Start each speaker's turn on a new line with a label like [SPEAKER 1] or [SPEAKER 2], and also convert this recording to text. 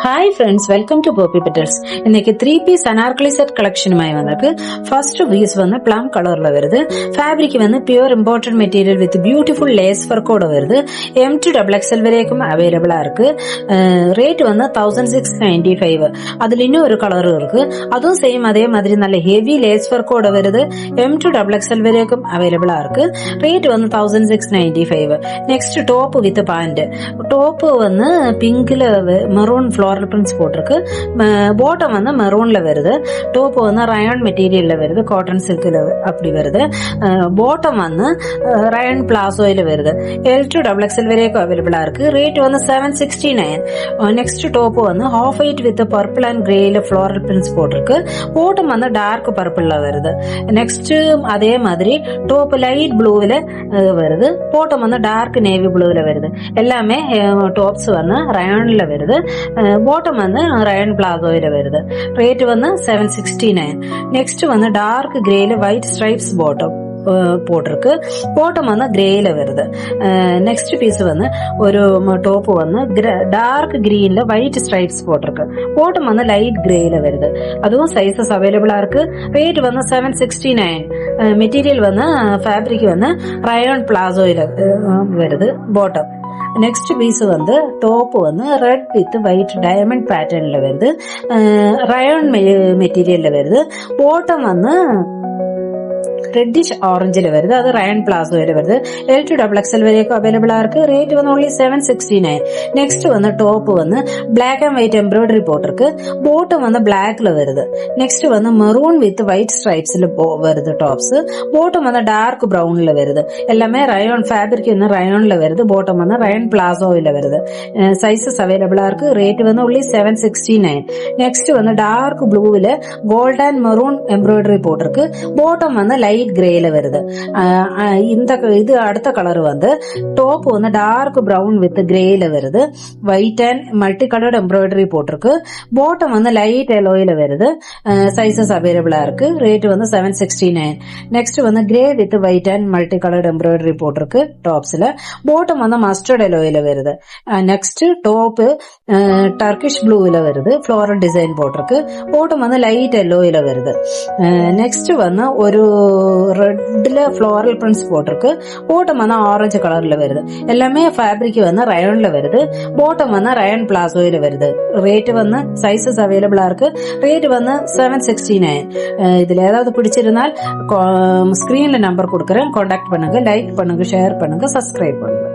[SPEAKER 1] Hi friends, welcome to Poppy Petals. இன்னைக்கு 3 piece Anarkali set கலெக்ஷனுமாய் வந்திருக்கு. First piece வந்து PM கலர்ல வருது. ஃபேப்ரிக் வந்து pure imported material with beautiful lace ஒர்க்கோட வருது. M2XXL வரைக்கும் அவைலபிளா இருக்கு. ரேட் வந்து 1695. அதுல இன்னும் ஒரு கலர் இருக்கு, அதுவும் சேம் அதே மாதிரி நல்ல ஹெவி லேஸ் ஒர்க்கோட வருது. M2XXL வரைக்கும் அவைலபிளா இருக்கு. ரேட் வந்து 1695. Next top with pant. Top வந்து பிங்க்ல மெரூன் ஃப்ளோரல் பிரிண்ட்ஸ் போட்டிருக்கு. பாட்டம் வந்து மெரூன்ல வருது. டாப் வந்து ரயான் மெட்டீரியல்ல வருது, காட்டன் சில்க்ல அப்படி வருது. பாட்டம் வந்து ரயான் பிளாசோயில வருது. L2XXL வரைக்கும் அவைலபிளா இருக்கு. ரேட் வந்து 769. நெக்ஸ்ட் டாப் வந்து half white with purple and கிரேல ஃப்ளோரல் பிரிண்ட்ஸ் போட்டிருக்கு. பாட்டம் வந்து டார்க் பர்பிள்ல வருது. நெக்ஸ்ட் அதே மாதிரி டாப் லைட் ப்ளூல வருது. பாட்டம் வந்து டார்க் நேவி ப்ளூல வருது. எல்லாமே டாப்ஸ் வந்து ரயான்ல வருது. பாட்டம் வந்து ரயான் பிளாசோயில வருது. ரேட் வந்து 769. நெக்ஸ்ட் வந்து டார்க் கிரேல ஒயிட் ஸ்ட்ரைப்ஸ் பாட்டம் போட்டிருக்கு. பாட்டம் வந்து கிரேல வருது. நெக்ஸ்ட் பீஸ் வந்து ஒரு டாப் வந்து டார்க் கிரீன்ல ஒயிட் ஸ்ட்ரைப்ஸ் போட்டிருக்கு. பாட்டம் வந்து லைட் கிரேல வருது. அதுவும் சைசஸ் அவைலபிளா இருக்கு. ரேட் வந்து 769. மெட்டீரியல் வந்து ஃபேப்ரிக் வந்து ரயான் பிளாசோயில வருது. பாட்டம் நெக்ஸ்ட் பீஸ் வந்து டாப் வந்து ரெட் வித் ஒயிட் டைமண்ட் பேட்டர்ன்ல வருது. ரயான் மெட்டீரியல்ல வருது. பாட்டம் வந்து ரெட்டிஷ் ஆரஞ்சில் வருது. அது ரயான் பிளாசோயில வருது. L2XXL வரைக்கும் அவைலபிளா இருக்கு. ரேட் வந்து only 769. நெக்ஸ்ட் வந்து டாப் வந்து பிளாக் அண்ட் ஒயிட் எம்ப்ராய்டரி போட்டிருக்கு. பாட்டம் வந்து பிளாக்ல வருது. நெக்ஸ்ட் வந்து மெரூன் வித் ஒயிட் ஸ்ட்ரைப்ஸ்ல வருது டாப்ஸ். பாட்டம் வந்து டார்க் பிரவுன்ல வருது. எல்லாமே ரயான் ஃபேப்ரிக் வந்து ரயான்ல வருது. பாட்டம் வந்து ரயான் பிளாசோயில வருது. சைசஸ் அவைலபிளா இருக்கு. ரேட் வந்து only 769. நெக்ஸ்ட் வந்து டார்க் ப்ளூல கோல்ட் அண்ட் மெரூன் எம்ப்ராய்டரி போட்டிருக்கு. பாட்டம் வந்து லைட் கிரேல வருது. இது அடுத்த கலர் வந்து டாப் வந்து டார்க் பிரவுன் வித் கிரேல வருது. White and multi coloured embroidery போட்டிருக்கு. பாட்டம் வந்து லைட் எல்லோயில வருது. சைசஸ் அவைலபிளா இருக்கு. ரேட் வந்து 769. நெக்ஸ்ட் வந்து grey with white and multi coloured embroidery போட்டிருக்கு டாப்ஸ்ல. பாட்டம் வந்து மஸ்டர்ட் எல்லோயில வருது. நெக்ஸ்ட் டாப் டர்கிஷ் ப்ளூல வருது. ஃப்ளோரல் டிசைன் போட்டிருக்கு. பாட்டம் வந்து லைட் எல்லோயில வருது. நெக்ஸ்ட் வந்து ஒரு ரெட்ல ஃப்ளோரல் பிரிண்ட்ஸ் போட்டிருக்கு. பாட்டம் வந்து ஆரஞ்சு கலர்ல வருது. எல்லாமே ஃபேப்ரிக் வந்து ரயான்ல வருது. பாட்டம் வந்து ரயான் பிளாசோயில வருது. ரேட் வந்து சைசஸ் அவைலபிளா இருக்கு. ரேட் வந்து 769. இதுல ஏதாவது பிடிச்சிருந்தால் ஸ்கிரீன்ல நம்பர் கொடுக்கறேன், கான்டாக்ட் பண்ணுங்க, லைக் பண்ணுங்க, ஷேர் பண்ணுங்க, சப்ஸ்கிரைப் பண்ணுங்க.